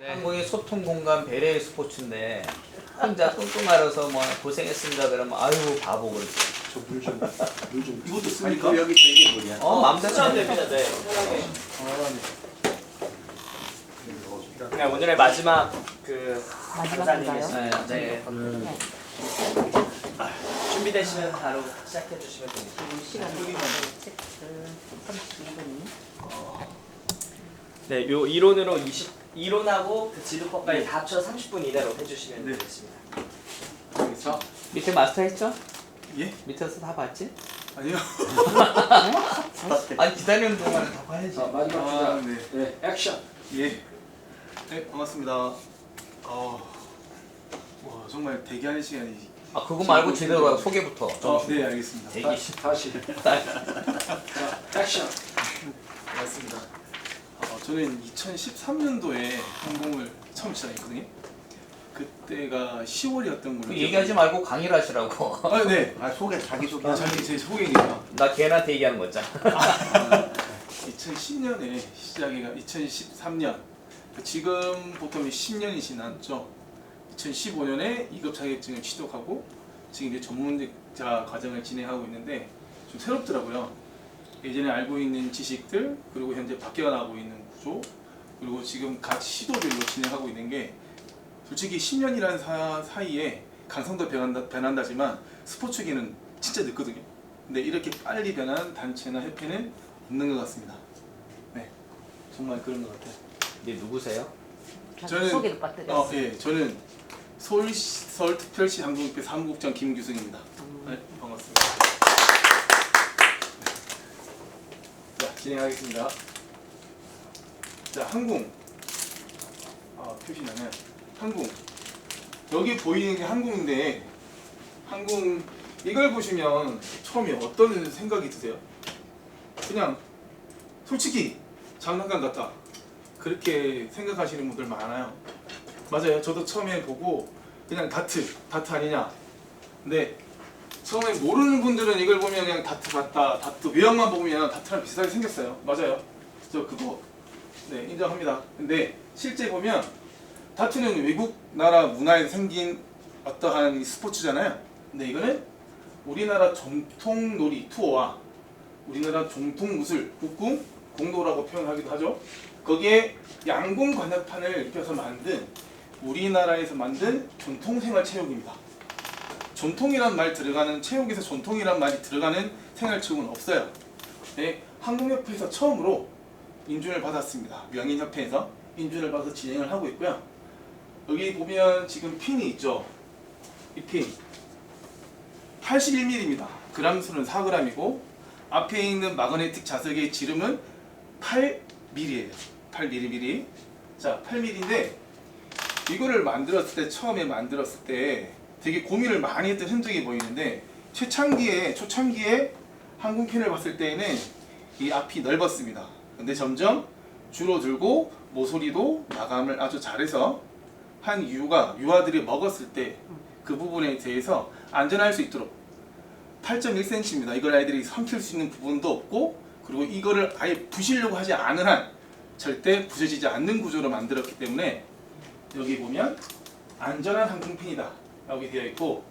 한국의 소통 공간 배려의 스포츠인데 혼자 끙끙 앓아서 뭐 고생했습니다 그러면 아유 바보 그러지. 물 좀. 이것도 아니 씁니까? 그 여기 있어 이게 뭐냐? 마음대로 수면 해. 됩니다. 네. 편하게. 네. 오늘의 마지막 그 마지막인가요? 강사님이십니다. 네. 준비되시면 바로 시작해 주시면 됩니다. 시간이 체크 32분이 네, 요 이론으로 이론하고 그 지도법까지 다 합쳐 30분 이내로 해주시면 되겠습니다. 알겠죠? 밑에 마스터 했죠? 예? 밑에서 다 봤지? 아니요. 아니 기다리는 동안에 다 봐야지. 마지막 아, 주자. 네. 네, 액션. 예. 네, 반갑습니다. 와, 정말 대기하는 시간이. 아 그거 말고 제대로 소개부터. 네, 알겠습니다. 대기. 다시. 자, 액션. 반갑습니다. 저는 2013년도에 항공을 처음 시작했거든요. 그때가 10월이었던 걸로. 그 얘기하지 말고 강의를 하시라고. 아, 네. 자기 소개. 제 소개입니다. 나 걔한테 얘기하는 거잖아. 2010년에 시작해가 2013년. 지금 보통 10년이 지났죠. 2015년에 2급 자격증을 취득하고 지금 이제 전문자 과정을 진행하고 있는데 좀 새롭더라고요. 예전에 알고 있는 지식들 그리고 현재 바뀌어나가고 있는 구조 그리고 지금 각 시도별로 진행하고 있는 게 솔직히 10년이라는 사이에 강성도 변한다지만 스포츠계는 진짜 늦거든요. 근데 이렇게 빨리 변한 단체나 협회는 없는 것 같습니다. 네, 정말 그런 것 같아요. 네 누구세요? 소개를 빠뜨렸어. 예, 저는 서울특별시 항공협회 사무국장 김규승입니다. 네, 반갑습니다. 네. 자, 진행하겠습니다. 자, 항공. 표시나면 항공. 여기 보이는 게 항공인데 항공 이걸 보시면 처음에 어떤 생각이 드세요? 그냥 솔직히 장난감 같다. 그렇게 생각하시는 분들 많아요. 맞아요. 저도 처음에 보고 그냥 다트 아니냐. 근데 처음에 모르는 분들은 이걸 보면 그냥 다트 같다. 다트 외형만 보면 다트랑 비슷하게 생겼어요. 맞아요. 저 그거 네 인정합니다. 근데 실제 보면 다트는 외국 나라 문화에서 생긴 어떠한 스포츠잖아요. 근데 이거는 우리나라 전통 놀이 투어와 우리나라 전통 무술 국궁 공도라고 표현하기도 하죠. 거기에 양궁 관악판을 껴서 만든 우리나라에서 만든 전통생활체육입니다. 전통이란 말 들어가는 체육에서 전통이란 말이 들어가는 생활체육은 없어요. 네, 항공협회에서 처음으로 인준을 받았습니다. 명인협회에서 인준을 받아서 진행을 하고 있고요. 여기 보면 지금 핀이 있죠. 이 핀 81mm입니다. 그람수는 4g이고 앞에 있는 마그네틱 자석의 지름은 8mm예요. 8mm. 자, 8mm인데 이거를 만들었을 때 처음에 만들었을 때 되게 고민을 많이 했던 흔적이 보이는데 초창기에 항공편을 봤을 때에는 이 앞이 넓었습니다. 근데 점점 줄어들고 모서리도 마감을 아주 잘해서 한 이유가 유아들이 먹었을 때 그 부분에 대해서 안전할 수 있도록 8.1cm입니다. 이걸 아이들이 삼킬 수 있는 부분도 없고 그리고 이거를 아예 부시려고 하지 않은 한 절대 부서지지 않는 구조로 만들었기 때문에 여기 보면 안전한 항공편이다 라고 되어 있고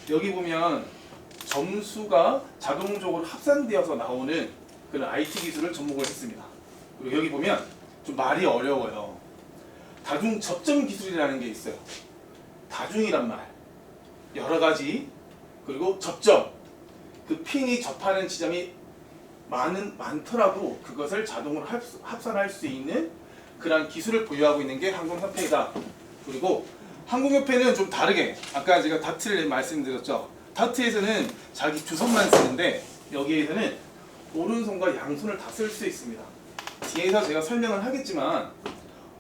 여기 보면 점수가 자동적으로 합산되어서 나오는 그런 IT 기술을 접목을 했습니다. 그리고 여기 보면 좀 말이 어려워요. 다중 접점 기술이라는 게 있어요. 다중이란 말 여러 가지 그리고 접점 그 핀이 접하는 지점이 많더라도 그것을 자동으로 합산할 수 있는 그런 기술을 보유하고 있는 게 항공협회이다. 그리고 항공협회는 좀 다르게 아까 제가 다트를 말씀드렸죠. 다트에서는 자기 주손만 쓰는데 여기에서는 오른손과 양손을 다 쓸 수 있습니다. 뒤에서 제가 설명을 하겠지만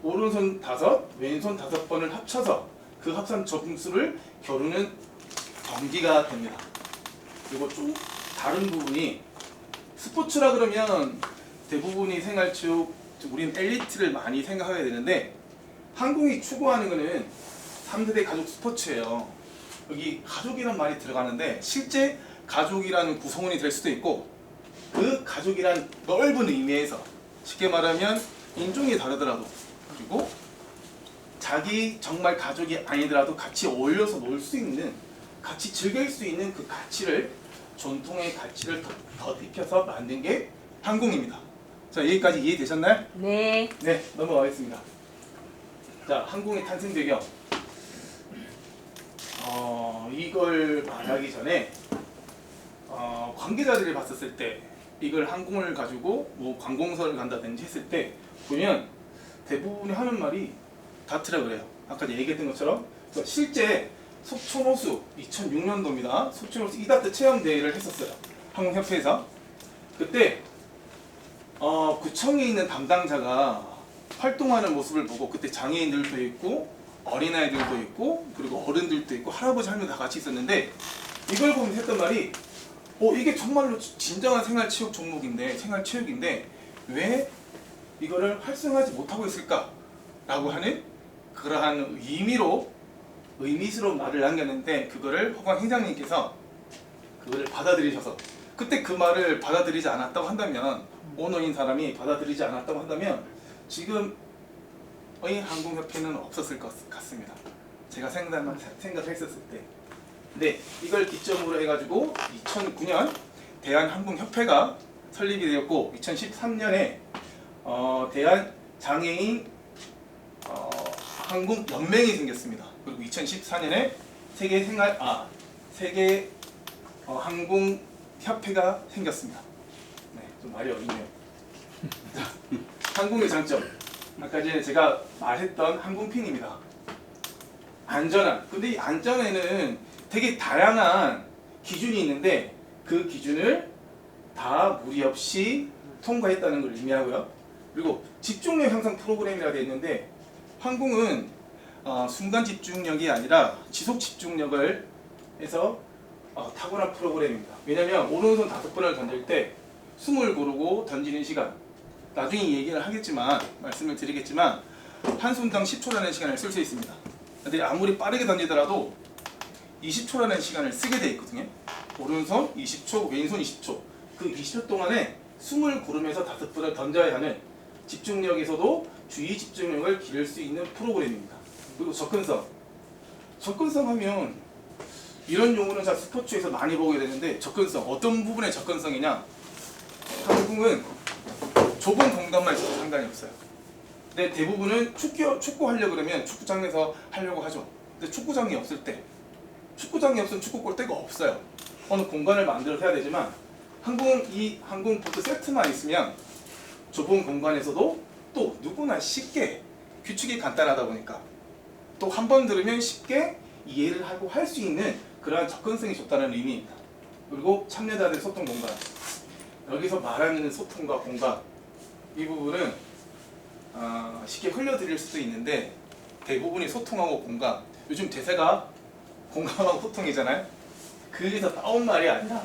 오른손 5, 왼손 5번을 합쳐서 그 합산 점수를 겨루는 경기가 됩니다. 그리고 좀 다른 부분이 스포츠라 그러면 대부분이 생활체육 우리는 엘리트를 많이 생각하게 되는데 항공이 추구하는 거는 3세대 가족 스포츠예요. 여기 가족이란 말이 들어가는데 실제 가족이라는 구성원이 될 수도 있고 그 가족이란 넓은 의미에서 쉽게 말하면 인종이 다르더라도 그리고 자기 정말 가족이 아니더라도 같이 어울려서 놀 수 있는, 같이 즐길 수 있는 그 가치를, 전통의 가치를 더 입혀서 만든 게 항공입니다. 자, 여기까지 이해되셨나요? 네. 네, 넘어가겠습니다. 자, 항공의 탄생 배경. 이걸 말하기 전에 관계자들이 봤었을 때 이걸 항공을 가지고 뭐 관공서를 간다든지 했을 때 보면 대부분이 하는 말이 다트라 그래요. 아까 얘기했던 것처럼 실제 속초노수 2006년도입니다. 속초노수 이다트 체험 대회를 했었어요. 항공협회에서. 그때 구청에 있는 담당자가 활동하는 모습을 보고 그때 장애인들도 있고 어린아이들도 있고 그리고 어른들도 있고 할아버지 할머니 다 같이 있었는데 이걸 보면서 했던 말이 이게 정말로 진정한 생활체육 종목인데 생활체육인데 왜 이거를 활성화하지 못하고 있을까? 라고 하는 그러한 의미스러운 말을 남겼는데 그거를 허광 회장님께서 그거를 받아들이셔서 그때 그 말을 받아들이지 않았다고 한다면 오너인 사람이 받아들이지 않았다고 한다면 지금의 항공협회는 없었을 것 같습니다. 제가 생각했었을 때. 근데 이걸 기점으로 해가지고 2009년 대한항공협회가 설립이 되었고 2013년에 대한장애인 항공연맹이 생겼습니다. 그리고 2014년에 세계 항공협회가 생겼습니다. 네, 좀 말이 어렵네요. 항공의 장점. 아까 전에 제가 말했던 항공핀입니다. 안전한. 근데 이 안전에는 되게 다양한 기준이 있는데 그 기준을 다 무리 없이 통과했다는 걸 의미하고요. 그리고 집중력 향상 프로그램이라 되어 있는데 항공은 순간 집중력이 아니라 지속 집중력을 해서 탁월한 프로그램입니다. 왜냐하면 오른손 5번을 던질 때 숨을 고르고 던지는 시간 나중에 얘기를 하겠지만 말씀을 드리겠지만 한 손당 10초라는 시간을 쓸 수 있습니다. 근데 아무리 빠르게 던지더라도 20초라는 시간을 쓰게 돼 있거든요. 오른손 20초, 왼손 20초. 그 20초 동안에 숨을 고르면서 5번을 던져야 하는 집중력에서도 주의 집중력을 기를 수 있는 프로그램입니다. 그리고 접근성. 접근성 하면 이런 용어는 자 스포츠에서 많이 보게 되는데 접근성. 어떤 부분의 접근성이냐? 항공은 좁은 공간만 있어도 상관이 없어요. 근데 대부분은 축구 하려고 그러면 축구장에서 하려고 하죠. 근데 축구장이 없을 때 축구장이 없으면 축구 골대가 없어요. 어느 공간을 만들어서 해야 되지만 이 항공 보트 세트만 있으면 좁은 공간에서도 또 누구나 쉽게 규칙이 간단하다 보니까 또 한 번 들으면 쉽게 이해를 하고 할 수 있는 그러한 접근성이 좋다는 의미입니다. 그리고 참여자들의 소통 공간. 여기서 말하는 소통과 공간 이 부분은 쉽게 흘려드릴 수도 있는데 대부분이 소통하고 공감. 요즘 대세가 공감하고 소통이잖아요. 그래서 따온 말이 아니라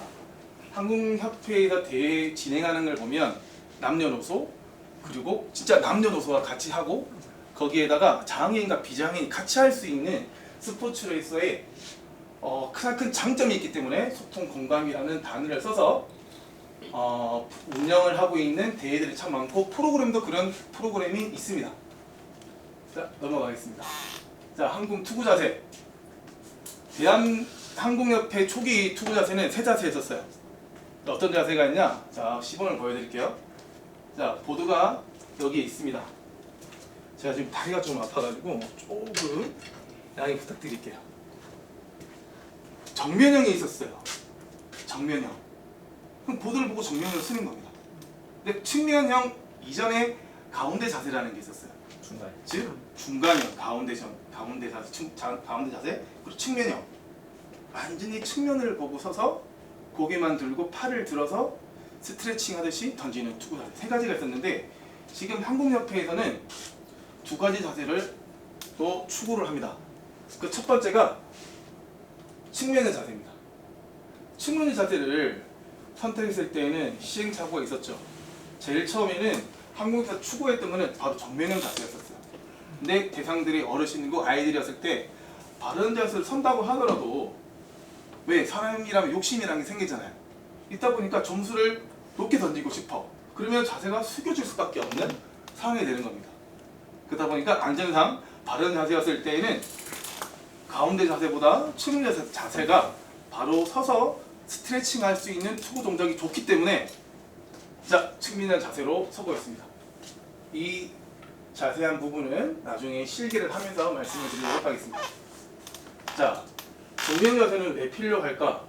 항공협회에서 대회 진행하는 걸 보면 남녀노소 그리고 진짜 남녀노소가 같이 하고 거기에다가 장애인과 비장애인이 같이 할 수 있는 스포츠 레이서의 큰 장점이 있기 때문에 소통 공감이라는 단어를 써서 운영을 하고 있는 대회들이 참 많고 프로그램도 그런 프로그램이 있습니다. 자, 넘어가겠습니다. 자, 항공 투구 자세. 대한항공협회 초기 투구 자세는 3자세였었어요. 어떤 자세가 있냐? 자, 시범을 보여드릴게요. 자, 보드가 여기에 있습니다. 제가 지금 다리가 좀 아파가지고 조금 양해 부탁드릴게요. 정면형이 있었어요. 정면형. 그럼 보드를 보고 정면으로 쓰는 겁니다. 근데 측면형 이전에 가운데 자세라는 게 있었어요. 중간. 즉 중간형, 가운데 자세, 가운데 자세, 그리고 측면형. 완전히 측면을 보고 서서 고개만 들고 팔을 들어서 스트레칭 하듯이 던지는 투구 자세 3가지가 있었는데 지금 항공협회에서는 2가지 자세를 또 추구를 합니다. 그 첫 번째가 측면의 자세입니다. 측면의 자세를 선택했을 때에는 시행착오가 있었죠. 제일 처음에는 항공에서 추구했던 거는 바로 정면형 자세였었어요. 근데 대상들이 어르신이고 아이들이었을 때 바른 자세를 선다고 하더라도 왜 사람이라면 욕심이라는 게 생기잖아요. 있다 보니까 점수를 높게 던지고 싶어. 그러면 자세가 숙여질 수밖에 없는 상황이 되는 겁니다. 그러다 보니까 안전상 바른 자세였을 때에는 가운데 자세보다 측면 자세가 바로 서서 스트레칭 할 수 있는 투구 동작이 좋기 때문에 자, 측면한 자세로 서고 있습니다. 이 자세한 부분은 나중에 실기를 하면서 말씀을 드리도록 하겠습니다. 자, 정면 자세는 왜 필요할까?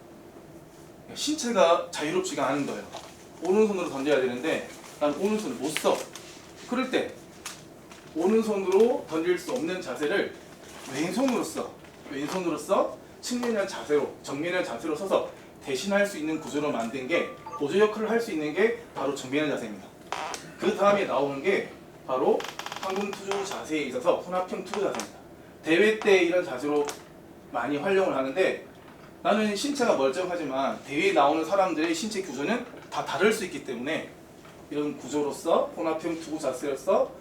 신체가 자유롭지가 않은 거예요. 오른손으로 던져야 되는데 난 오른손을 못 써. 그럴 때 오른손으로 던질 수 없는 자세를 왼손으로 써. 왼손으로 써 측면한 자세로, 정면한 자세로 서서 대신할 수 있는 구조로 만든 게 보조 역할을 할 수 있는 게 바로 정면한 자세입니다. 그 다음에 나오는 게 바로 항공 투구 자세에 있어서 혼합형 투구 자세입니다. 대회 때 이런 자세로 많이 활용을 하는데 나는 신체가 멀쩡하지만 대회에 나오는 사람들의 신체 구조는 다 다를 수 있기 때문에 이런 구조로서 혼합형 투구 자세로서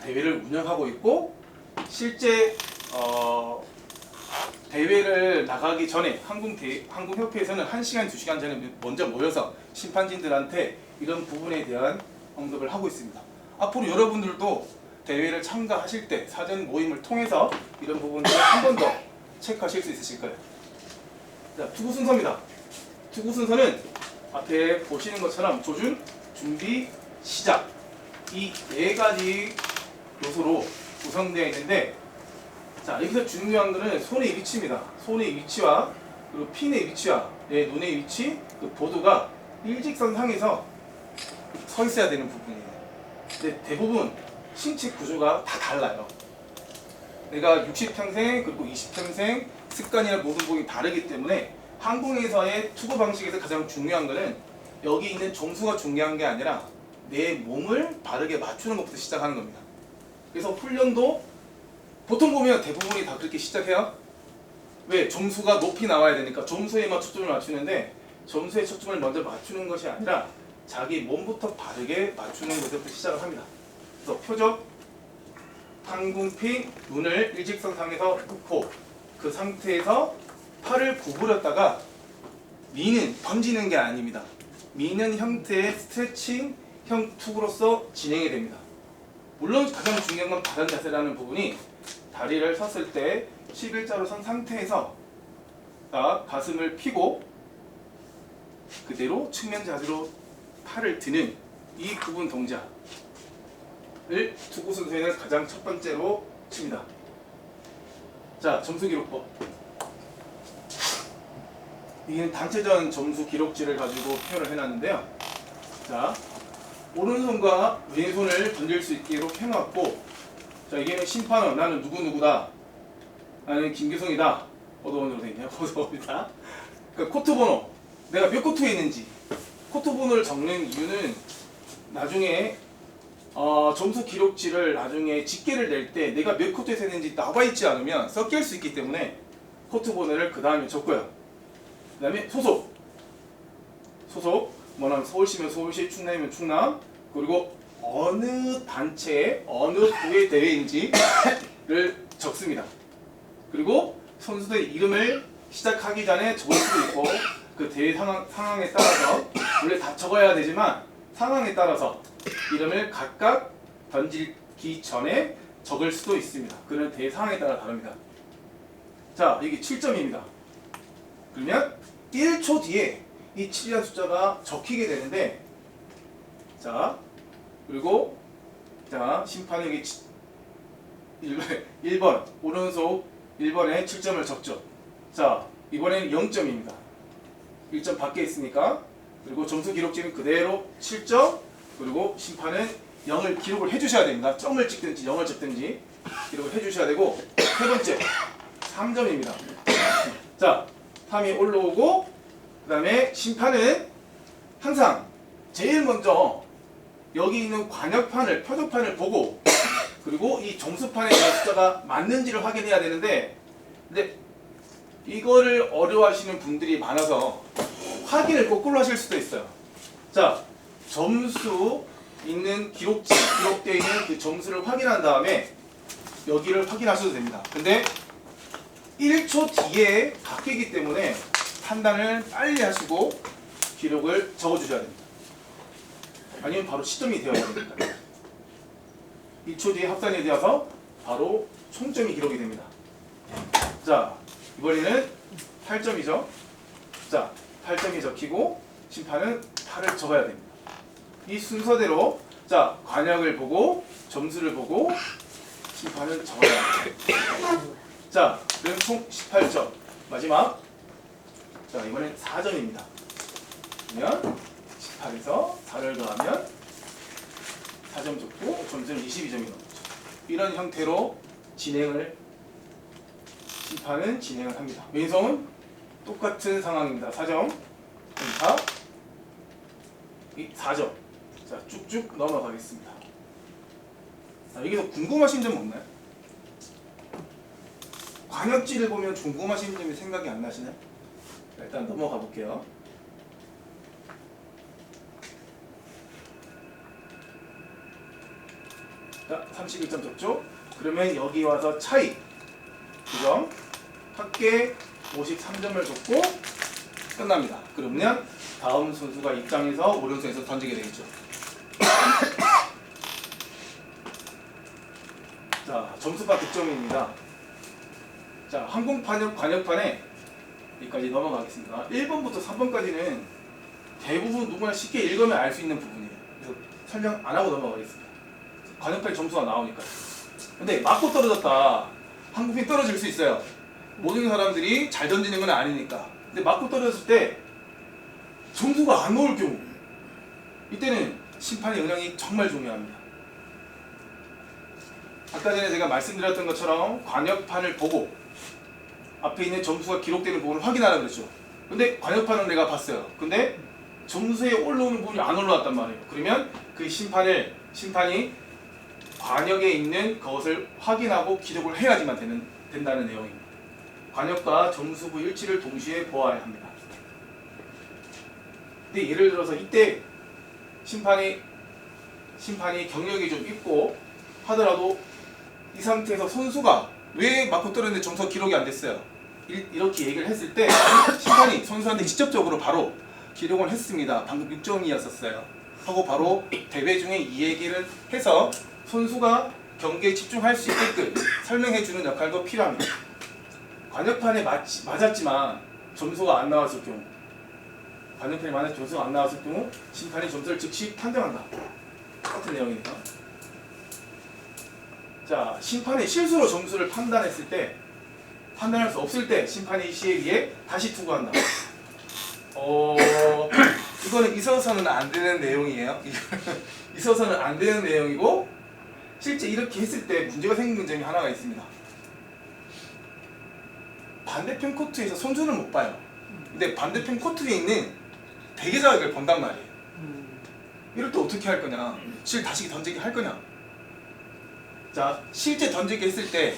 대회를 운영하고 있고 실제 대회를 나가기 전에 항공협회에서는 1시간, 2시간 전에 먼저 모여서 심판진들한테 이런 부분에 대한 언급을 하고 있습니다. 앞으로 여러분들도 대회를 참가하실 때 사전 모임을 통해서 이런 부분들을 한 번 더 체크하실 수 있으실 거예요. 자, 투구 순서입니다. 투구 순서는 앞에 보시는 것처럼 조준, 준비, 시작 이 4가지 요소로 구성되어 있는데 자, 여기서 중요한 거는 손의 위치입니다. 손의 위치와 그리고 핀의 위치와 내 눈의 위치, 그 보드가 일직선상에서 서 있어야 되는 부분이에요. 근데 대부분 신체 구조가 다 달라요. 내가 60평생 그리고 20평생 습관이나 모든 부분이 다르기 때문에 항공에서의 투구 방식에서 가장 중요한 거는 여기 있는 점수가 중요한 게 아니라 내 몸을 바르게 맞추는 것부터 시작하는 겁니다. 그래서 훈련도 보통 보면 대부분이 다 그렇게 시작해요. 왜? 점수가 높이 나와야 되니까 점수에만 초점을 맞추는데 점수에 초점을 먼저 맞추는 것이 아니라 자기 몸부터 바르게 맞추는 것부터 시작을 합니다. 그래서 표적, 항공핀, 눈을 일직선상에서 놓고 그 상태에서 팔을 구부렸다가 미는 던지는 게 아닙니다. 미는 형태의 스트레칭형 투구로서 진행이 됩니다. 물론 가장 중요한 건 바른 자세라는 부분이 다리를 섰을 때 11자로 선 상태에서 가슴을 펴고 그대로 측면 자세로 팔을 드는 이 부분 동작을 투구 순서에는 가장 첫 번째로 칩니다. 자, 점수 기록법. 이게 단체전 점수 기록지를 가지고 표현을 해놨는데요. 자, 오른손과 왼손을 던질 수 있도록 해놨고, 자, 이게 심판은 나는 누구누구다. 나는 김규성이다. 어도원으로 되어 있네요. 어도원이다. 그러니까 코트 번호. 내가 몇 코트에 있는지. 코트 번호를 적는 이유는 나중에 점수 기록지를 나중에 집계를 낼 때 내가 몇 코트에서 했는지 나와 있지 않으면 섞일 수 있기 때문에 코트 번호를 그 다음에 적고요. 그 다음에 소속. 뭐냐면 서울시면 서울시, 충남이면 충남. 그리고 어느 단체, 어느 부의 대회인지를 적습니다. 그리고 선수들의 이름을 시작하기 전에 적을 수도 있고 그 대회 상황에 따라서 원래 다 적어야 되지만 상황에 따라서 이름을 각각 던지기 전에 적을 수도 있습니다. 그는 대회 상황에 따라 다릅니다. 자, 이게 7점입니다. 그러면 1초 뒤에 이 7이라는 숫자가 적히게 되는데 자, 그리고 자, 심판이 여기 1번 오른손 1번에 7점을 적죠. 자, 이번에는 0점입니다. 1점 밖에 있으니까. 그리고 점수 기록지는 그대로 7점. 그리고 심판은 0을 기록을 해주셔야 됩니다. 점을 찍든지 0을 찍든지 기록을 해주셔야 되고, 세 번째 3점입니다. 자, 3이 올라오고 그 다음에 심판은 항상 제일 먼저 여기 있는 관역판을, 표적판을 보고 그리고 이 점수판에 대한 숫자가 맞는지를 확인해야 되는데, 근데 이거를 어려워하시는 분들이 많아서 확인을 거꾸로 하실 수도 있어요. 자, 점수 있는 기록지, 기록되어 있는 그 점수를 확인한 다음에 여기를 확인하셔도 됩니다. 근데 1초 뒤에 바뀌기 때문에 판단을 빨리 하시고 기록을 적어주셔야 됩니다. 아니면 바로 시점이 되어야 됩니다. 1초 뒤에 합산이 되어서 바로 총점이 기록이 됩니다. 자, 이번에는 8점이죠. 자, 8점이 적히고 심판은 8을 적어야 됩니다. 이 순서대로 자, 관역을 보고 점수를 보고 심판을 적어야 합니다. 자, 그럼 총 18점. 마지막. 자, 이번엔 4점입니다. 그러면 18에서 4를 더하면 4점 적고 점수는 22점이 나오죠. 이런 형태로 심판은 진행을 합니다. 왼손은 똑같은 상황입니다. 4점, 4, 4점. 자, 쭉쭉 넘어가겠습니다. 자, 여기서 궁금하신 점 없나요? 관역지를 보면 궁금하신 점이 생각이 안 나시나요? 자, 일단 넘어가 볼게요. 자, 31점 적죠? 그러면 여기 와서 차이 2점, 합계 53점을 줬고 끝납니다. 그러면 다음 선수가 입장해서 오른손에서 던지게 되겠죠. 자, 점수가 득점입니다. 자, 항공관역판에 여기까지 넘어가겠습니다. 1번부터 3번까지는 대부분 누구나 쉽게 읽으면 알 수 있는 부분이에요. 그래서 설명 안 하고 넘어가겠습니다. 관역판에 점수가 나오니까. 근데 맞고 떨어졌다. 항공편이 떨어질 수 있어요. 모든 사람들이 잘 던지는 건 아니니까. 근데 맞고 떨어졌을 때 점수가 안 나올 경우, 이때는 심판의 영향이 정말 중요합니다. 아까 전에 제가 말씀드렸던 것처럼 관역판을 보고 앞에 있는 점수가 기록되는 부분을 확인하라고 그랬죠. 근데 관역판은 내가 봤어요. 근데 점수에 올라오는 부분이 안 올라왔단 말이에요. 그러면 그 심판이 관역에 있는 것을 확인하고 기록을 해야지만 된다는 내용입니다. 관역과 점수부 일치를 동시에 보아야 합니다. 근데 예를 들어서 이때 심판이 경력이 좀 있고 하더라도 이 상태에서 선수가 왜 맞고 떨어졌는데 점수가 기록이 안 됐어요. 이렇게 얘기를 했을 때 심판이 선수한테 직접적으로 바로 기록을 했습니다. 방금 6점이었었어요. 하고 바로 대회 중에 이 얘기를 해서 선수가 경기에 집중할 수 있게끔 설명해주는 역할도 필요합니다. 관역판에 맞았지만 점수가 안 나왔을 경우, 관역판에 맞아서 점수가 안 나왔을 경우 심판이 점수를 즉시 판정한다. 똑같은 내용이니까. 자, 심판이 실수로 점수를 판단할 수 없을 때 심판이 이 시에 의해 다시 투구한다. 이거는 있어서는 안 되는 내용이에요. 있어서는 안 되는 내용이고 실제 이렇게 했을 때 문제가 생기는 점이 하나가 있습니다. 반대편 코트에서 선수는 못 봐요. 근데 반대편 코트에 있는 대기자각을 본단 말이에요. 이럴 때 어떻게 할 거냐? 다시 던지기 할 거냐? 자, 실제 던지기 했을 때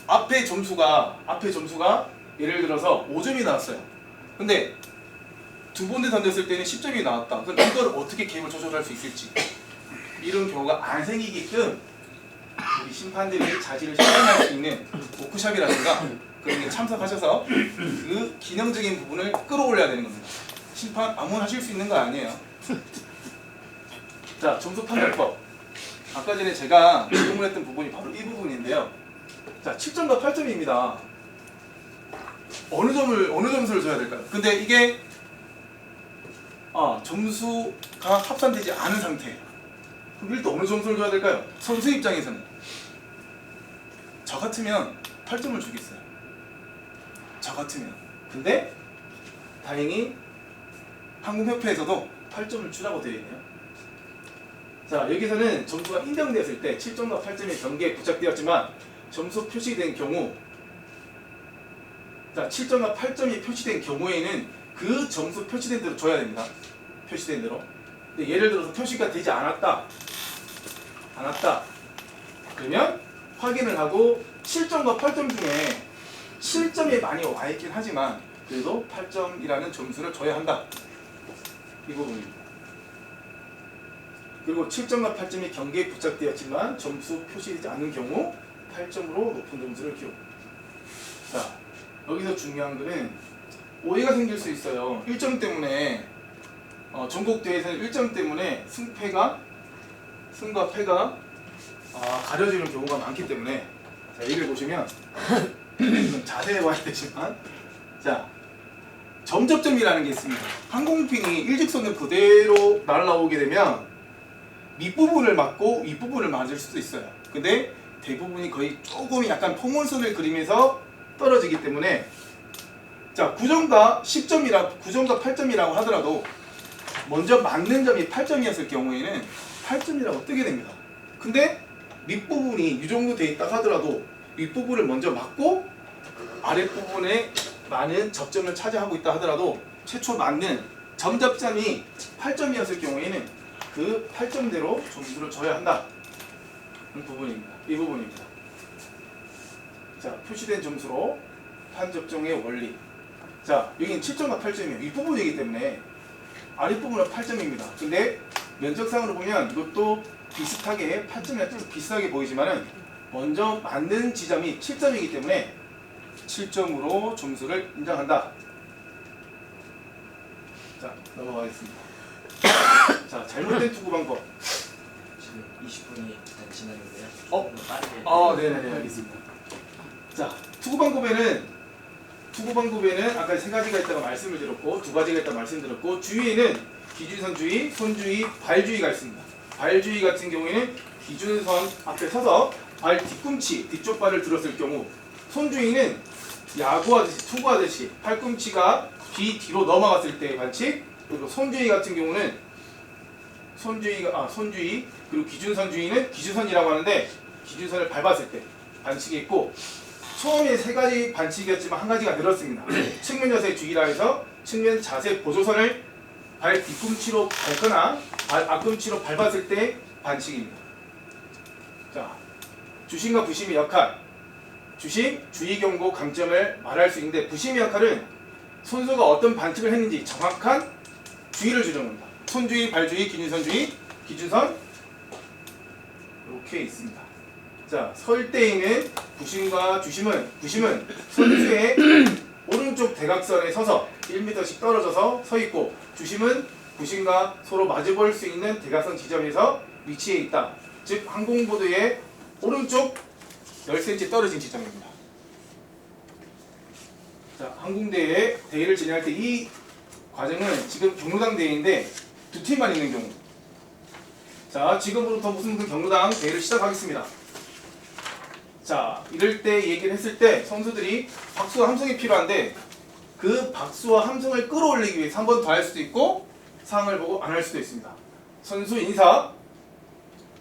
앞에 점수가 예를 들어서 5점이 나왔어요. 근데 두 번째 던졌을 때는 10점이 나왔다. 그럼 이걸 어떻게 게임을 조절할 수 있을지, 이런 경우가 안 생기게끔 우리 심판들이 자질을 실현할 수 있는 워크숍이라든가 그런 게 참석하셔서 그 기능적인 부분을 끌어올려야 되는 겁니다. 심판 아무나 하실 수 있는 거 아니에요. 자, 점수 판단법. 아까 전에 제가 질문했던 부분이 바로 이 부분인데요. 자, 7점과 8점입니다. 어느 점수를 줘야 될까요? 근데 이게 점수가 합산되지 않은 상태예요. 그럼 일단 어느 점수를 줘야 될까요? 선수 입장에서는 저 같으면 8점을 주겠어요. 저 같으면. 근데 다행히 항공협회에서도 8점을 주라고 되어 있네요. 자, 여기서는 점수가 인정되었을 때 7점과 8점이 경기에 부착되었지만 점수 표시된 경우, 자, 7점과 8점이 표시된 경우에는 그 점수 표시된 대로 줘야 됩니다. 표시된 대로. 근데 예를 들어서 표시가 되지 않았다. 그러면 확인을 하고 7점과 8점 중에 7점이 많이 와 있긴 하지만 그래도 8점이라는 점수를 줘야 한다. 이 부분입니다. 그리고 7점과 8점이 경기에 부착되었지만 점수 표시되지 않는 경우 8점으로 높은 점수를 기록. 자, 여기서 중요한 거는 오해가 생길 수 있어요. 1점 때문에 전국 대회에서는 1점 때문에 승과 패가 가려지는 경우가 많기 때문에, 자, 자, 이걸 보시면 좀 자세히 봐야 되지만 자 점접점이라는 게 있습니다. 항공핀이 일직선을 그대로 날아오게 되면 밑부분을 맞고 윗부분을 맞을 수도 있어요. 근데 대부분이 거의 조금 약간 포물선을 그리면서 떨어지기 때문에 자 9점과 10점이라 9점과 8점이라고 하더라도 먼저 맞는 점이 8점이었을 경우에는 8점이라고 뜨게 됩니다. 근데 밑부분이 이 정도 돼 있다 하더라도 윗부분을 먼저 맞고 아랫부분에 많은 접점을 차지하고 있다 하더라도 최초 맞는 점접점이 8점이었을 경우에는 그 8점대로 점수를 줘야 한다. 이 부분입니다. 자, 표시된 점수로 판접종의 원리. 자, 여기는 7점과 8점이에요. 윗부분이기 때문에 아랫부분은 8점입니다. 근데 면적상으로 보면 이것도 비슷하게 8점이랑 비슷하게 보이지만은 먼저 맞는 지점이 7점이기 때문에 7점으로 점수를 인정한다. 자, 넘어가겠습니다. 자, 잘못된 투구 방법. 지금 20분이 일단 지났는데요. 어? 좀 빠르게. 네네네, 알겠습니다. 자, 투구 방법에는 아까 세 가지가 있다고 말씀을 드렸고 두 가지가 있다고 말씀드렸고 주위에는 기준선 주의, 손주의, 발주의가 있습니다. 발주의 같은 경우에는 기준선 앞에 서서 발 뒤꿈치, 뒤쪽 발을 들었을 경우 손주의는 야구하듯이 투구하듯이 팔꿈치가 뒤로 넘어갔을 때의 반칙. 그리고 손주의 같은 경우는 손주의 그리고 기준선주의는 기준선이라고 하는데 기준선을 밟았을 때 반칙이 있고 처음에 세 가지 반칙이었지만 한 가지가 늘었습니다. 측면 자세 주의라 해서 측면 자세 보조선을 발 뒤꿈치로 밟거나 발 앞꿈치로 밟았을 때 반칙입니다. 자, 주심과 부심의 역할. 주심, 주의, 경고, 강점을 말할 수 있는데 부심의 역할은 선수가 어떤 반칙을 했는지 정확한 주의를 주는 겁니다. 손주의, 발주의, 기준선주의, 기준선 이렇게 있습니다. 자, 설 때에는 부심과 부심은 선수의 오른쪽 대각선에 서서 1m씩 떨어져서 서 있고 주심은 부심과 서로 마주볼 수 있는 대각선 지점에서 위치해 있다. 즉 항공보드의 오른쪽 10cm 떨어진 지점입니다. 자, 항공대회 대회를 진행할 때 이 과정은 지금 경로당 대회인데 두 팀만 있는 경우. 자, 지금부터 무슨 경로당 대회를 시작하겠습니다. 자, 이럴 때 얘기를 했을 때 선수들이 박수와 함성이 필요한데 그 박수와 함성을 끌어올리기 위해서 한 번 더 할 수도 있고 상황을 보고 안 할 수도 있습니다. 선수 인사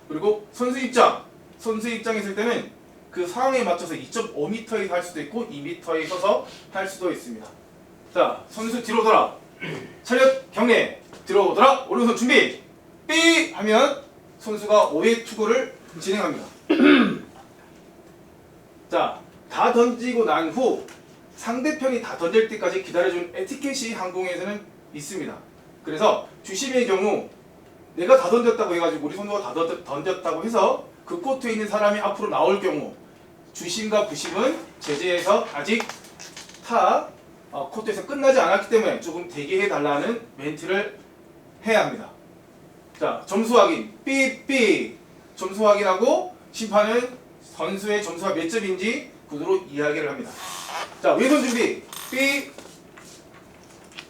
그리고 선수 입장에 있을 때는 그 상황에 맞춰서 2.5m에서 할 수도 있고 2m에 서서 할 수도 있습니다. 자, 선수 뒤로 돌아 차렷 경례 뒤로 돌아 오른손 준비 삐 하면 선수가 5회 투구를 진행합니다. 자, 다 던지고 난 후 상대편이 다 던질 때까지 기다려주는 에티켓이 항공에서는 있습니다. 그래서 주심의 경우 내가 다 던졌다고 해가지고 우리 선수가 다 던졌다고 해서 그 코트에 있는 사람이 앞으로 나올 경우 주심과 부심은 제재에서 아직 코트에서 끝나지 않았기 때문에 조금 대기해 달라는 멘트를 해야 합니다. 자, 점수 확인 삐삐 점수 확인하고 심판은 선수의 점수가 몇 점인지 구두로 이야기를 합니다. 자, 왼손 준비 삐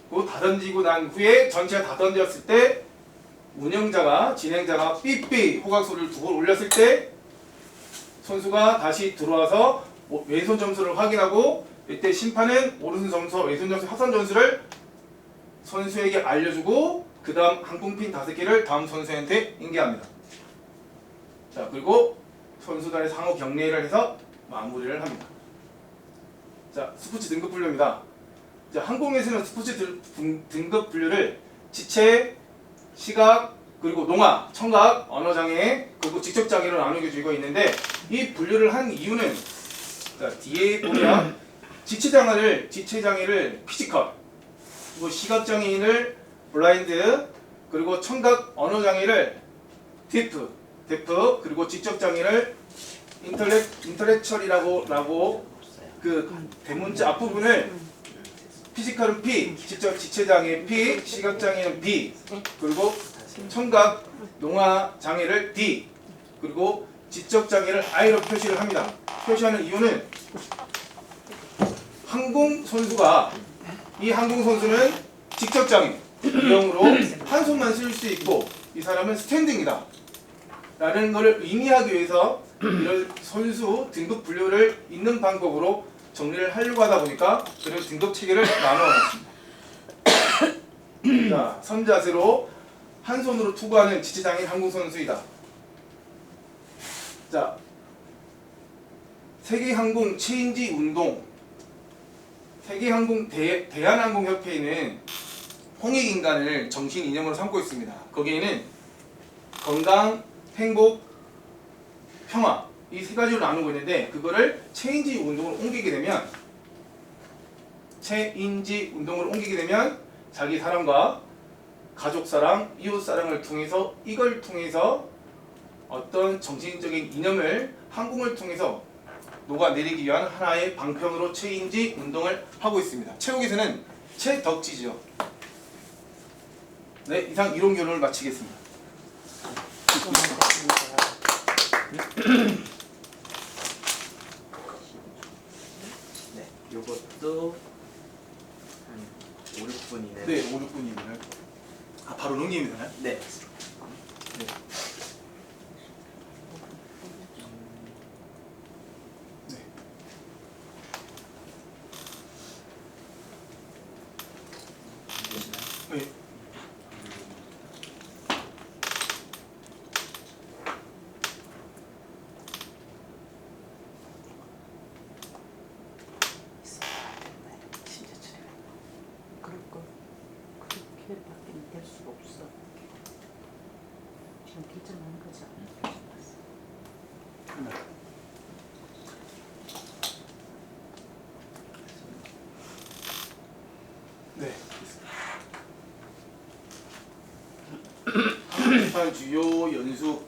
그리고 다 던지고 난 후에 전체가 다 던졌을 때 진행자가 삐삐 호각소리를 두 번 올렸을 때 선수가 다시 들어와서 왼손 점수를 확인하고 이때 심판은 오른손 점수, 왼손 점수 합산 점수를 선수에게 알려주고 그 다음 항공핀 5개를 다음 선수한테 인계합니다. 자, 그리고 선수단의 상호 경례를 해서 마무리를 합니다. 자, 스포츠 등급 분류입니다. 자, 항공에서는 스포츠 등급 분류를 지체, 시각, 그리고 농화, 청각, 언어장애, 그리고 직접장애로 나누어지고 있는데 이 분류를 한 이유는 자, 뒤에 보면 지체장애를 피지컬, 그리고 시각장애인을 블라인드, 그리고 청각, 언어장애를 데프, 그리고 직접장애를 인터렉처리라고 그 대문자 앞부분을 피지컬은 P, 지체장애 P, 시각장애는 B, 그리고 청각, 농화 장애를 D, 그리고 지적 장애를 I로 표시를 합니다. 표시하는 이유는 항공 선수가 이 항공 선수는 지적 장애 유형으로 한 손만 쓸 수 있고 이 사람은 스탠딩이다 라는 것을 의미하기 위해서 이런 선수 등급 분류를 있는 방법으로 정리를 하려고 하다 보니까 그런 등급 체계를 나눠놨습니다. 자, 선자세로 한 손으로 투구하는 지체장애인 항공 선수이다. 자, 세계항공 체인지 운동, 세계항공 대한항공협회에는 홍익인간을 정신 이념으로 삼고 있습니다. 거기에는 건강, 행복, 평화 이 세 가지로 나누고 있는데 그거를 체인지 운동으로 옮기게 되면 자기 사랑과 가족 사랑, 이웃 사랑을 통해서 이걸 통해서 어떤 정신적인 이념을 항공을 통해서 녹아내리기 위한 하나의 방편으로 체인지 운동을 하고 있습니다. 체육에서는 체덕지죠. 네, 이상 이론 교론을 마치겠습니다. 네, 요것도 한 5, 6분 이내로. 네, 5, 6분이면 바로 넘기면 되나요? 네. 네. 네. 네. 그럴 거 그렇게밖에 될 수가 없어. 지금 결정하는 거죠. 네. 한국판 주요 연수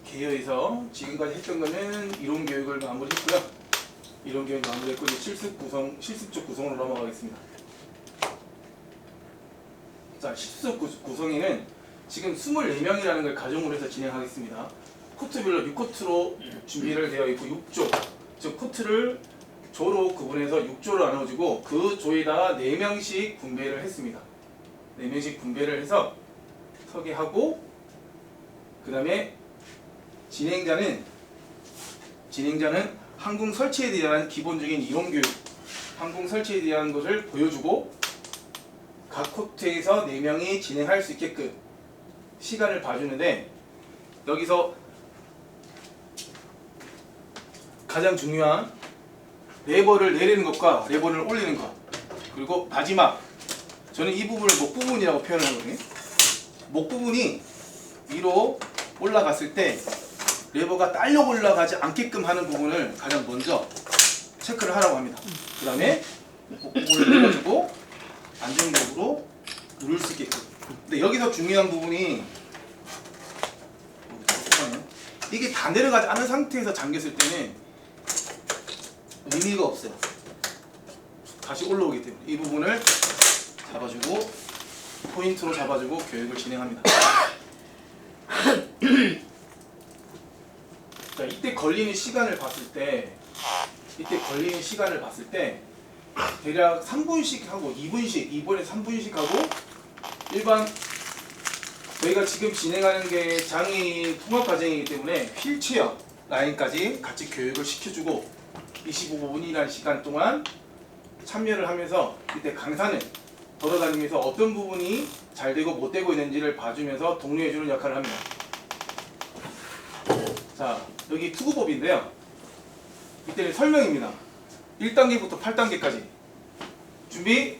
계열에서 지금까지 했던 거는 이론 교육을 마무리했고요. 이론 교육 마무리했고 이제 실습적 구성으로 넘어가겠습니다. 자, 실습적 구성에는 지금 24명이라는 걸 가정으로 해서 진행하겠습니다. 코트별로 6코트로 준비를 되어 있고 6조, 즉 코트를 조로 구분해서 6조로 나눠지고 그 조에다가 4명씩 분배를 했습니다. 4명씩 분배를 해서 서게 하고 그 다음에 진행자는 항공 설치에 대한 기본적인 이론 교육, 항공 설치에 대한 것을 보여주고 각 코트에서 4명이 진행할 수 있게끔 시간을 봐주는데 여기서 가장 중요한 레버를 내리는 것과 레버를 올리는 것 그리고 마지막 저는 이 부분을 목 부분이라고 표현을 하거든요. 목 부분이 위로 올라갔을 때 레버가 딸려 올라가지 않게끔 하는 부분을 가장 먼저 체크를 하라고 합니다. 그 다음에 목 부분을 내려주고 안정적으로 누를 수 있게끔. 근데 여기서 중요한 부분이 이게 다 내려가지 않은 상태에서 잠겼을 때는 의미가 없어요. 다시 올라오기 때문에 이 부분을 잡아주고 포인트로 잡아주고 교육을 진행합니다. 자, 이때 걸리는 시간을 봤을 때 대략 3분씩 하고 2분씩, 이번에 3분씩 하고 일반 저희가 지금 진행하는 게 장애인 통합과정이기 때문에 휠체어 라인까지 같이 교육을 시켜주고 25분이라는 시간 동안 참여를 하면서 이때 강사는 돌아다니면서 어떤 부분이 잘 되고 못 되고 있는지를 봐주면서 독려해주는 역할을 합니다. 자, 여기 투구법인데요. 이때는 설명입니다. 1단계부터 8단계까지 준비.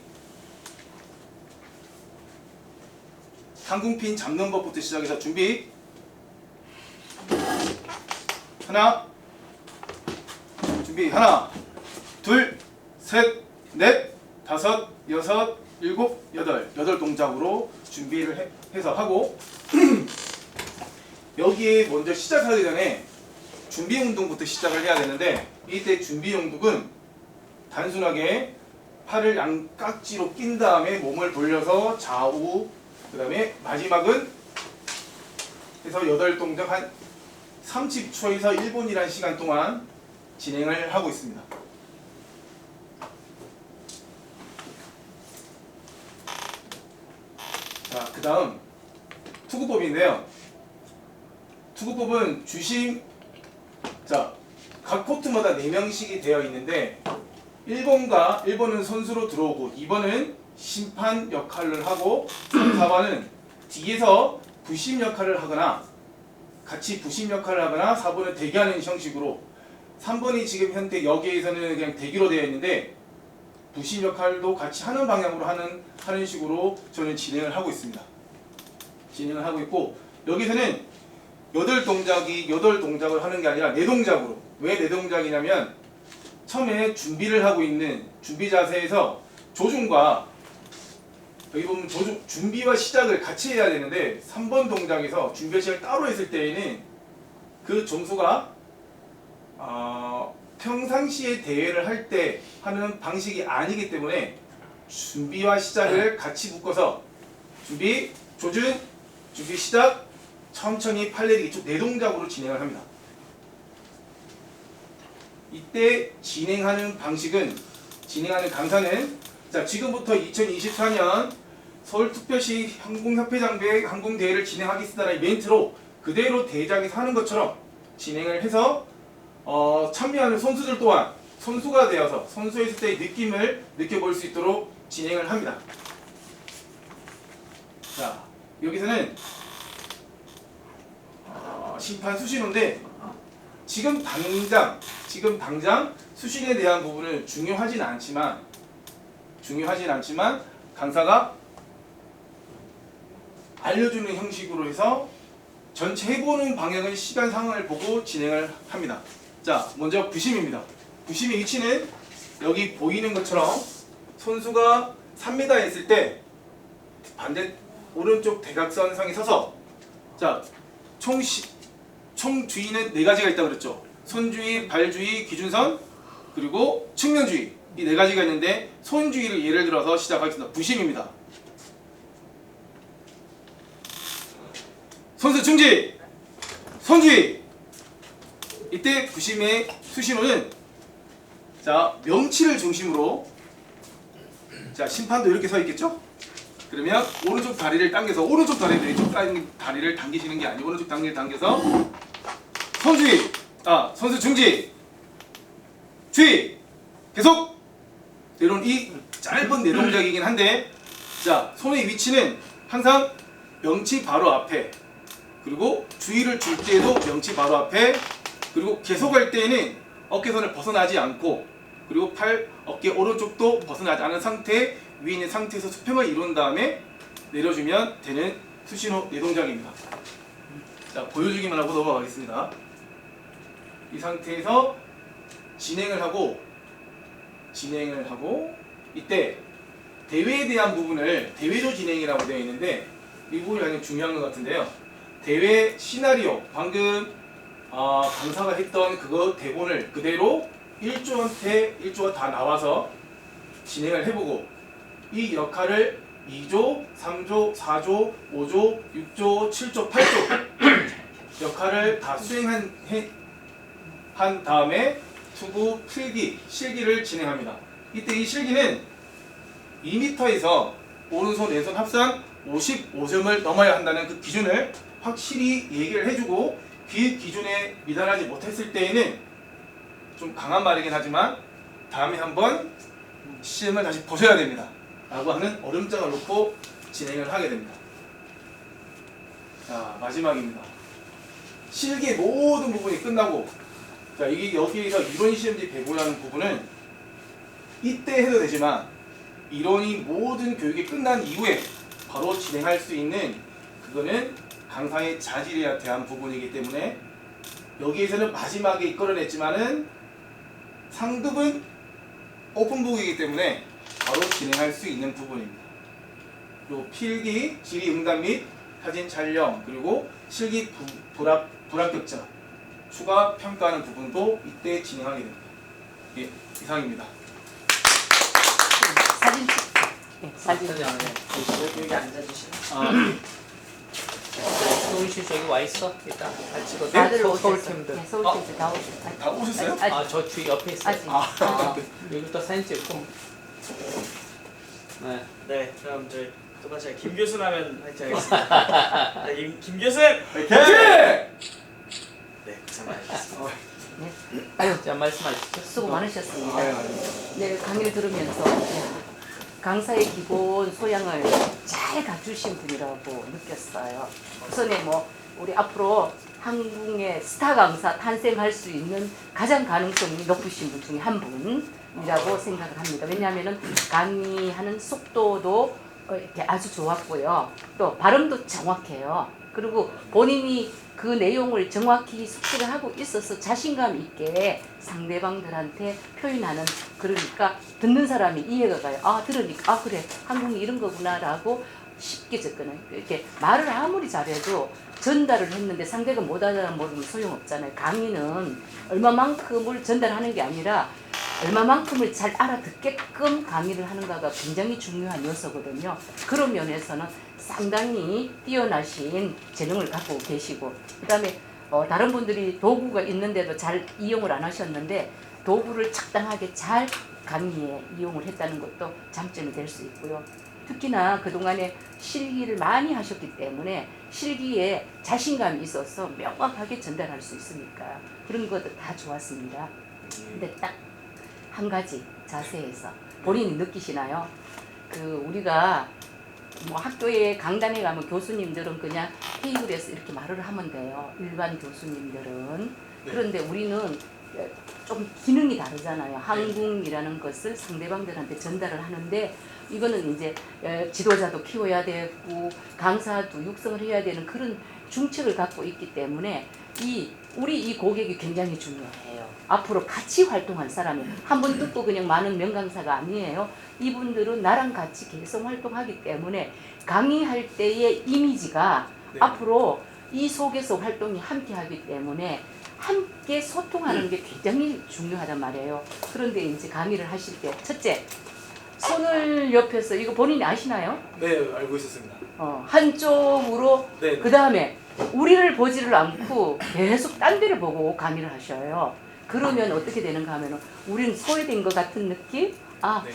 항공핀 잡는 법부터 시작해서 준비. 하나, 둘, 셋, 넷, 다섯, 여섯, 일곱, 여덟 동작으로 준비를 해서 하고 여기에 먼저 시작하기 전에 준비 운동부터 시작을 해야 되는데 이때 준비 운동은 단순하게 팔을 양깍지로 낀 다음에 몸을 돌려서 좌우 그 다음에 마지막은 해서 8동작 한 30초에서 1분이라는 시간 동안 진행을 하고 있습니다. 자, 그 다음 투구법인데요. 투구법은 주심, 자, 각 코트마다 4명씩이 되어 있는데 1번은 선수로 들어오고 2번은 심판 역할을 하고 3, 4번은 뒤에서 부심 역할을 하거나 같이 부심 역할을 하거나 4번은 대기하는 형식으로 3번이 지금 현재 여기에서는 그냥 대기로 되어 있는데 부심 역할도 같이 하는 방향으로 하는 식으로 저는 진행을 하고 있습니다. 진행을 하고 있고 여기서는 8동작을 하는 게 아니라 4동작으로. 왜 4동작이냐면 처음에 준비를 하고 있는 준비 자세에서 조준과 여기 보면 준비와 시작을 같이 해야 되는데 3번 동작에서 준비 시작을 따로 했을 때에는 그 점수가 평상시에 대회를 할 때 하는 방식이 아니기 때문에 준비와 시작을 같이 묶어서 준비, 조준, 준비, 시작, 천천히 팔레리기 쭉 4동작으로 진행을 합니다. 이때 진행하는 강사는 자, 지금부터 2024년 서울특별시 항공협회장배 항공대회를 진행하겠습니다라는 멘트로 그대로 대회장에서 하는 것처럼 진행을 해서 참여하는 선수들 또한 선수가 되어서 선수했을 때의 느낌을 느껴볼 수 있도록 진행을 합니다. 자, 여기서는 심판 수신호인데 지금 당장 수신에 대한 부분은 중요하진 않지만 강사가 알려주는 형식으로 해서 전체 해보는 방향은 시간 상황을 보고 진행을 합니다. 자, 먼저 부심입니다. 부심의 위치는 여기 보이는 것처럼 선수가 3m에 있을 때 반대 오른쪽 대각선상에 서서 자, 총 주의는 4가지가 있다고 그랬죠. 손주의, 발주의, 기준선, 그리고 측면주의 이 4가지가 있는데 손주의를 예를 들어서 시작하겠습니다. 부심입니다. 선수 중지! 손주의! 이때 부심의 수신호는 자, 명치를 중심으로 자, 심판도 이렇게 서 있겠죠? 그러면 오른쪽 다리를 당겨서 오른쪽 다리 왼쪽 다리를 당기시는 게 아니고 오른쪽 다리를 당겨서 선주의! 선수 중지! 주의! 계속! 이런 이 짧은 4동작이긴 한데 자, 손의 위치는 항상 명치 바로 앞에 그리고 주의를 줄 때에도 명치 바로 앞에 그리고 계속 할 때에는 어깨선을 벗어나지 않고 그리고 팔, 어깨 오른쪽도 벗어나지 않은 상태 위에 있는 상태에서 수평을 이룬 다음에 내려주면 되는 수신호 4동작입니다. 자, 보여주기만 하고 넘어가겠습니다. 이 상태에서 진행을 하고 이때 대회에 대한 부분을 대회조 진행이라고 되어 있는데 이 부분이 가장 중요한 것 같은데요. 대회 시나리오 방금 강사가 했던 그거 대본을 그대로 1조가 다 나와서 진행을 해보고 이 역할을 2조, 3조, 4조, 5조, 6조, 7조, 8조 역할을 다 수행한 다음에 투구, 필기, 실기를 진행합니다. 이때 이 실기는 2m에서 오른손 왼손 합산 55점을 넘어야 한다는 그 기준을 확실히 얘기를 해주고 그 기준에 미달하지 못했을 때에는 좀 강한 말이긴 하지만 다음에 한번 시험을 다시 보셔야 됩니다 라고 하는 얼음장을 놓고 진행을 하게 됩니다. 자, 마지막입니다. 실기의 모든 부분이 끝나고 자, 이게 여기에서 이론 시험지 배분하는 부분은 이때 해도 되지만 이론이 모든 교육이 끝난 이후에 바로 진행할 수 있는 그거는 강사의 자질에 대한 부분이기 때문에 여기에서는 마지막에 이끌어냈지만은 상급은 오픈북이기 때문에 바로 진행할 수 있는 부분입니다. 그리고 필기, 질의응답 및 사진 촬영 그리고 실기 불합격자 추가 평가하는 부분도 이때 진행하게 됩니다. 예, 이상입니다. 사진 찍. 네, 사진. 여기 앉아주시면. 아, 예. 조은실 저기 와 있어. 일단 같이 거 다들 서울 오셨어. 팀들. 네, 서울 팀들 다 오셨어. 다 오셨어요? 아직 아, 저 뒤 옆에 있어. 아직. 아, 네. 여기부터 사진 찍고. 네. 네, 그럼 저희 똑같이 김 교수 하면 화이팅 하겠습니다. 네, 김 교수! 화이팅! 네, 고생 많으셨습니다. 아유, 자, 말씀하시죠. 수고 많으셨습니다. 아유, 네, 강의를 들으면서 강사의 기본 소양을 잘 갖추신 분이라고 느꼈어요. 우선에 뭐 우리 앞으로 한국의 스타 강사 탄생할 수 있는 가장 가능성이 높으신 분 중에 한 분이라고 생각을 합니다. 왜냐하면은 강의하는 속도도 이렇게 아주 좋았고요. 또 발음도 정확해요. 그리고 본인이 그 내용을 정확히 숙지를 하고 있어서 자신감 있게 상대방들한테 표현하는, 그러니까 듣는 사람이 이해가 가요. 아, 들으니까 아 그래 한국이 이런 거구나라고 쉽게 접근해요. 이렇게 말을 아무리 잘해도 전달을 했는데 상대가 못 알아보면 소용없잖아요. 강의는 얼마만큼을 전달하는 게 아니라 얼마만큼을 잘 알아듣게끔 강의를 하는가가 굉장히 중요한 요소거든요. 그런 면에서는 상당히 뛰어나신 재능을 갖고 계시고, 그 다음에 다른 분들이 도구가 있는데도 잘 이용을 안 하셨는데 도구를 적당하게 잘 강의에 이용을 했다는 것도 장점이 될 수 있고요. 특히나 그동안에 실기를 많이 하셨기 때문에 실기에 자신감이 있어서 명확하게 전달할 수 있으니까 그런 것도 다 좋았습니다. 근데 딱 한 가지 자세에서 본인이 느끼시나요? 그 우리가 뭐 학교에 강단에 가면 교수님들은 그냥 테이블에서 이렇게 말을 하면 돼요. 일반 교수님들은. 네. 그런데 우리는 좀 기능이 다르잖아요. 한국이라는 것을 상대방들한테 전달을 하는데 이거는 이제 지도자도 키워야 되고 강사도 육성을 해야 되는 그런 중책을 갖고 있기 때문에 우리 이 고객이 굉장히 중요해요. 앞으로 같이 활동할 사람이 한 번 듣고 그냥 많은 명강사가 아니에요. 이분들은 나랑 같이 계속 활동하기 때문에 강의할 때의 이미지가 네. 앞으로 이 속에서 활동이 함께 하기 때문에 함께 소통하는 게 굉장히 중요하단 말이에요. 그런데 이제 강의를 하실 때 첫째, 손을 옆에서 이거 본인이 아시나요? 네, 알고 있었습니다. 한쪽으로 네. 그 다음에 우리를 보지를 않고 계속 딴 데를 보고 강의를 하셔요. 그러면 어떻게 되는가 하면은 우리는 소외된 것 같은 느낌? 아, 네.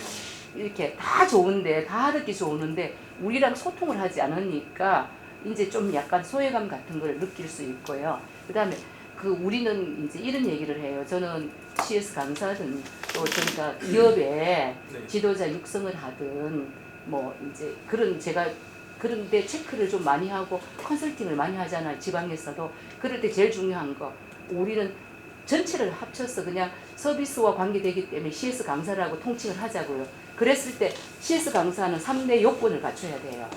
이렇게 다 좋은데 다 듣기 좋은데 우리랑 소통을 하지 않으니까 이제 좀 약간 소외감 같은 걸 느낄 수 있고요. 그 다음에 우리는 이제 이런 얘기를 해요. 저는 CS 강사든 또 저희가 기업에 네. 지도자 육성을 하든 뭐 이제 그런데 체크를 좀 많이 하고 컨설팅을 많이 하잖아요. 지방에서도. 그럴 때 제일 중요한 거, 우리는 전체를 합쳐서 그냥 서비스와 관계되기 때문에 CS 강사라고 통칭을 하자고요. 그랬을 때 CS 강사는 3대 요건을 갖춰야 돼요.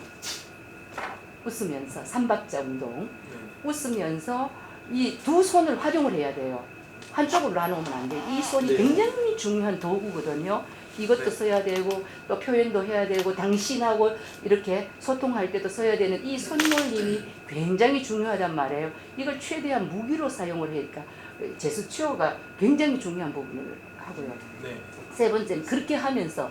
웃으면서 삼박자 운동, 네. 웃으면서 이 두 손을 활용을 해야 돼요. 한쪽으로 나누면 안 돼. 이 손이 네. 굉장히 중요한 도구거든요. 이것도 네. 써야 되고 또 표현도 해야 되고 당신하고 이렇게 소통할 때도 써야 되는 이 손놀림이 굉장히 중요하단 말이에요. 이걸 최대한 무기로 사용을 하니까 제스처가 굉장히 중요한 부분을 하고요. 네. 세 번째는 그렇게 하면서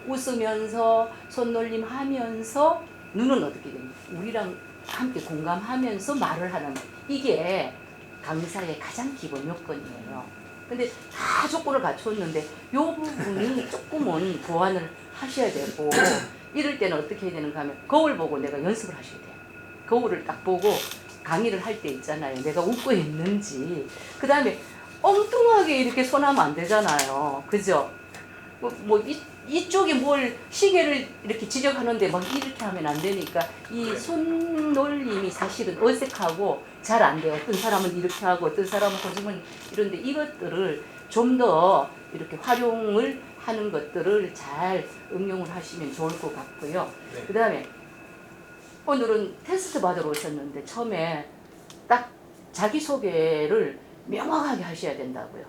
웃으면서 손놀림 하면서 눈은 어떻게 됩니까? 우리랑 함께 공감하면서 말을 하는, 이게 강사의 가장 기본 요건이에요. 근데 다 조건을 갖췄는데 이 부분이 조금은 보완을 하셔야 되고, 이럴 때는 어떻게 해야 되는가 하면 거울 보고 내가 연습을 하셔야 돼요. 거울을 딱 보고 강의를 할 때 있잖아요. 내가 웃고 있는지. 그 다음에 엉뚱하게 이렇게 손하면 안 되잖아요. 그죠? 이쪽에 뭘 시계를 이렇게 지적하는데 막 이렇게 하면 안 되니까 이 손놀림이 사실은 어색하고 잘 안 돼요. 어떤 사람은 이렇게 하고 어떤 사람은 거짓말 이런데 이것들을 좀 더 이렇게 활용을 하는 것들을 잘 응용을 하시면 좋을 것 같고요. 네. 그 다음에 오늘은 테스트 받으러 오셨는데 처음에 딱 자기소개를 명확하게 하셔야 된다고요.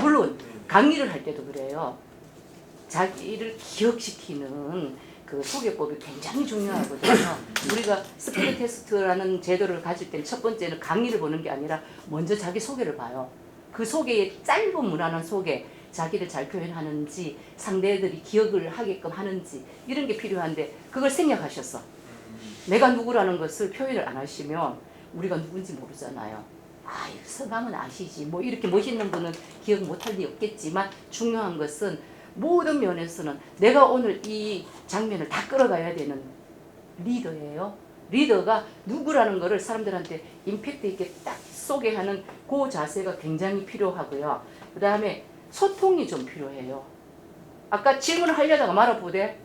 물론 강의를 할 때도 그래요. 자기를 기억시키는 그 소개법이 굉장히 중요하거든요. 우리가 스피드 테스트라는 제도를 가질 때는 첫 번째는 강의를 보는 게 아니라 먼저 자기 소개를 봐요. 그 소개의 짧은 무난한 소개, 자기를 잘 표현하는지 상대들이 기억을 하게끔 하는지 이런 게 필요한데 그걸 생략하셨어. 내가 누구라는 것을 표현을 안 하시면 우리가 누군지 모르잖아요. 아, 이 성함은 아시지. 뭐 이렇게 멋있는 분은 기억 못할 리 없겠지만 중요한 것은 모든 면에서는 내가 오늘 이 장면을 다 끌어가야 되는 리더예요. 리더가 누구라는 것을 사람들한테 임팩트 있게 딱 소개하는 그 자세가 굉장히 필요하고요. 그 다음에 소통이 좀 필요해요. 아까 질문을 하려다가 말아보되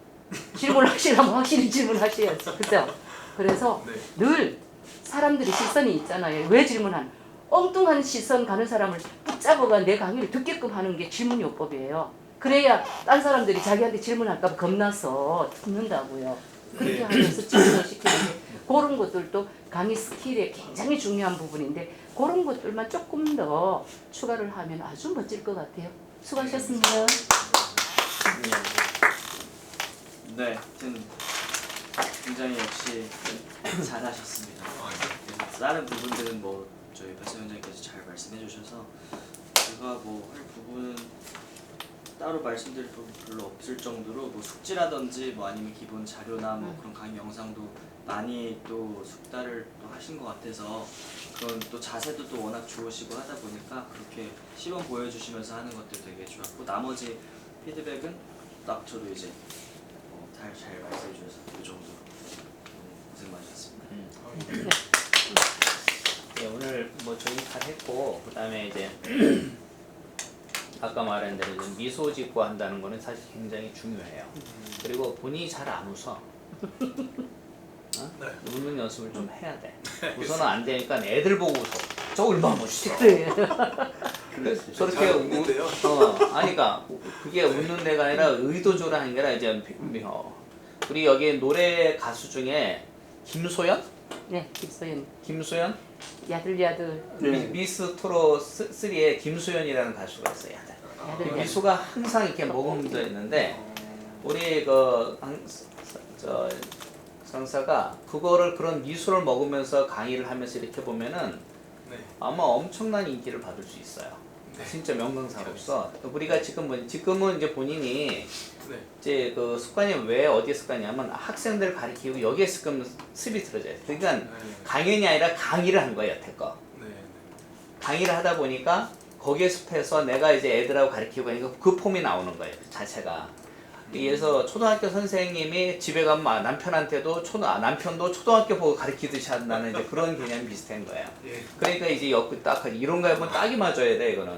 질문하시려면 확실히 질문하셔야죠. 그죠? 그래서 네. 늘 사람들이 시선이 있잖아요. 왜 질문하는? 엉뚱한 시선 가는 사람을 붙잡아가 내 강의를 듣게끔 하는 게 질문요법이에요. 그래야 딴 사람들이 자기한테 질문할까 봐 겁나서 듣는다고요. 그렇게 네. 하면서 질문을 시키는데 그런 것들도 강의 스킬의 굉장히 중요한 부분인데 그런 것들만 조금 더 추가를 하면 아주 멋질 것 같아요. 수고하셨습니다. 네, 하여튼 굉장히 역시 잘하셨습니다. 그래서 다른 부분들은 뭐 저희 발사위원장님께서 잘 말씀해 주셔서 제가 뭐 할 부분은 따로 말씀드릴 부분 별로 없을 정도로 뭐 숙지라든지 뭐 아니면 기본 자료나 뭐 그런 강의 영상도 많이 또 숙달을 또 하신 것 같아서 그런 또 자세도 또 워낙 좋으시고 하다 보니까 그렇게 시범 보여주시면서 하는 것도 되게 좋았고 나머지 피드백은 딱 저도 이제 잘 말씀해 주셔서 그 정도로 너무 고생 많으셨습니다. 네, 오늘 뭐 저희 잘 했고 그다음에 이제 아까 말한 대로 좀 미소 짓고 한다는 거는 사실 굉장히 중요해요. 그리고 본인이 잘 안 웃어. 네. 웃는 연습을 좀 해야 돼. 웃어는 안 되니까 애들 보고 웃어. 저 얼마나 멋있어. 네. 저렇게 잘 웃는데요? 아니 그러니까 그게 웃는 데가 아니라 의도적으로 하는 게 아니라 이제 우리 여기 노래 가수 중에 김소연? 네, 김소연. 김소연? 야들야들. 미스 트롯 3에 김소연이라는 가수가 있어요. 야들야들. 미소가 항상 이렇게 머금져 있는데 우리 그 강사가 그거를 그런 미소를 먹으면서 강의를 하면서 이렇게 보면은 네. 아마 엄청난 인기를 받을 수 있어요. 네. 진짜 명강사로서 우리가 지금은 이제 본인이 네. 이제 그 습관이 왜 어디에 습관이냐면 학생들 가르치고 여기에 습이 들어져요. 그러니까 네. 강연이 아니라 강의를 한 거예요, 여태껏. 네. 강의를 하다 보니까 거기에 습해서 내가 이제 애들하고 가르치고 하니까 그 폼이 나오는 거예요, 그 자체가. 그래서 초등학교 선생님이 집에 가면 남편한테도 남편도 초등학교 보고 가르치듯이 한다는 이제 그런 개념이 비슷한 거예요. 예. 그러니까 이제 딱 이런 거 하면 딱이 맞아야 돼 이거는.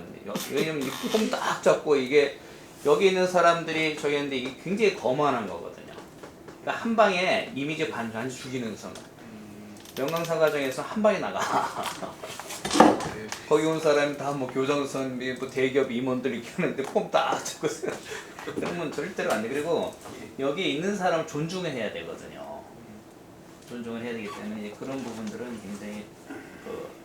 왜냐면 이 폼 딱 잡고 이게 여기 있는 사람들이 저기 있는데 이게 굉장히 거만한 거거든요. 그러니까 한 방에 이미지 반전 죽이는 순간. 명강사 과정에서 한 방에 나가. 네. 거기 온 사람이 다 뭐 교정선, 뭐 대기업 임원들 이렇게 하는데 폼 딱 잡고 있어요. 그러면 절대로 안 돼. 그리고 여기 있는 사람을 존중해야 되거든요. 존중을 해야 되기 때문에 그런 부분들은 굉장히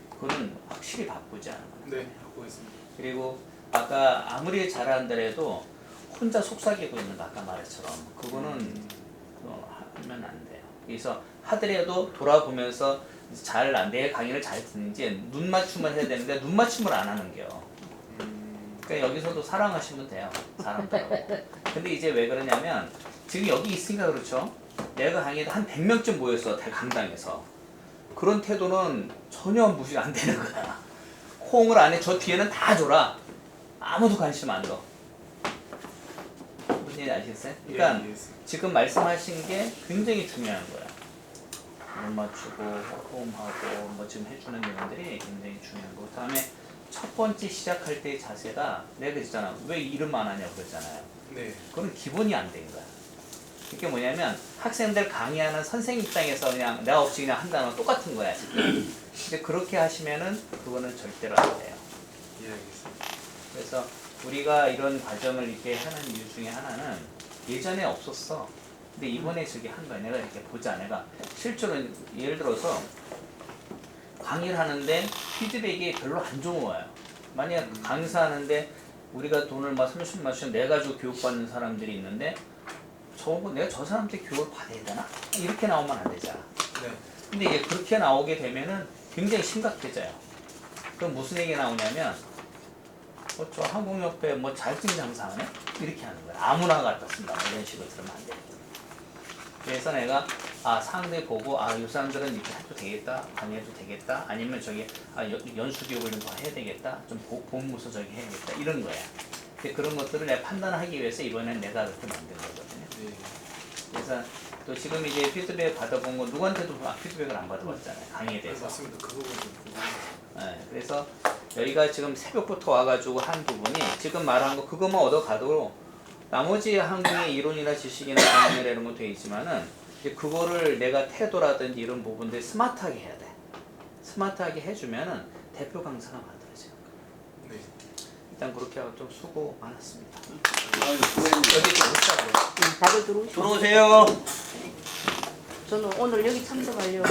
그거는 확실히 바꾸지 않은 거예요. 네. 갖고 있습니다. 그리고 아까 아무리 잘한다해도 혼자 속삭이고 있는 거 아까 말했처럼 그거는 하면 안 돼요. 그래서 하더라도 돌아보면서 내 강의를 잘 듣는지 눈 맞춤을 해야 되는데 눈 맞춤을 안 하는 게요. 그러니까 여기서도 사랑하시면 돼요. 사람들하고. 근데 이제 왜 그러냐면 지금 여기 있으니까 그렇죠. 내가 강의도 한 100명쯤 모였어. 강당에서. 그런 태도는 전혀 무시 안 되는 거야. 호응을 안 해. 저 뒤에는 다 줘라. 아무도 관심 안 둬. 무슨 얘기 아시겠어요? 그러니까 예, 예. 지금 말씀하신 게 굉장히 중요한 거야. 눈 맞추고 호응하고 뭐 지금 해주는 내용들이 굉장히 중요한 거. 그다음에 첫 번째 시작할 때의 자세가 내가 그랬잖아. 왜 이름 안 하냐고 그랬잖아요. 네. 그건 기본이 안 된 거야. 이게 뭐냐면 학생들 강의하는 선생님 입장에서 그냥 내가 없이 그냥 한다는 건 똑같은 거야 지금. 근데 그렇게 하시면은 그거는 절대로 안 돼요. 예, 알겠습니다. 그래서 우리가 이런 과정을 이렇게 하는 이유 중에 하나는 예전에 없었어. 근데 이번에 저기 한 거야. 내가 이렇게 보자. 내가 실제로 예를 들어서 강의를 하는데 피드백이 별로 안 좋은 거예요. 만약 강사하는데 우리가 돈을 막 30만 원 내가지고 교육받는 사람들이 있는데 내가 저 사람한테 교육을 받아야 되나? 이렇게 나오면 안 되잖아. 네. 근데 이제 그렇게 나오게 되면은 굉장히 심각해져요. 그럼 무슨 얘기 나오냐면 저 항공협회 뭐 자격증 장사하네? 이렇게 하는 거야. 아무나 갖다 쓴다. 이런 식으로 들으면 안 돼. 그래서 내가 상대 보고 이 사람들은 이렇게 해도 되겠다, 강의해도 되겠다, 아니면 저기 연수 교육을 좀 더 해야 되겠다, 좀 본무서 저기 해야겠다 이런 거야. 근데 그런 것들을 내가 판단하기 위해서 이번엔 내가 그렇게 만든 거거든요. 네. 그래서 또 지금 이제 피드백 받아본 거 누구한테도 피드백을 안 받아봤잖아요. 강의에 네, 대해서. 맞습니다. 그 부분 좀 궁금해요. 네, 그래서 여기가 지금 새벽부터 와가지고 한 부분이 지금 말한 거 그것만 얻어가도 나머지 한국의 이론이나 지식이나 강의나 이런 거 돼 있지만은 이제 그거를 내가 태도라든지 이런 부분들 스마트하게 해야 돼. 스마트하게 해주면은 대표 강사가 만들어져요. 네. 일단 그렇게 하고 좀 수고 많았습니다. 아유, 수고했네. 여기 좀 오시라고. 다들 들어오시죠. 들어오세요. 저는 오늘 여기 참석하려고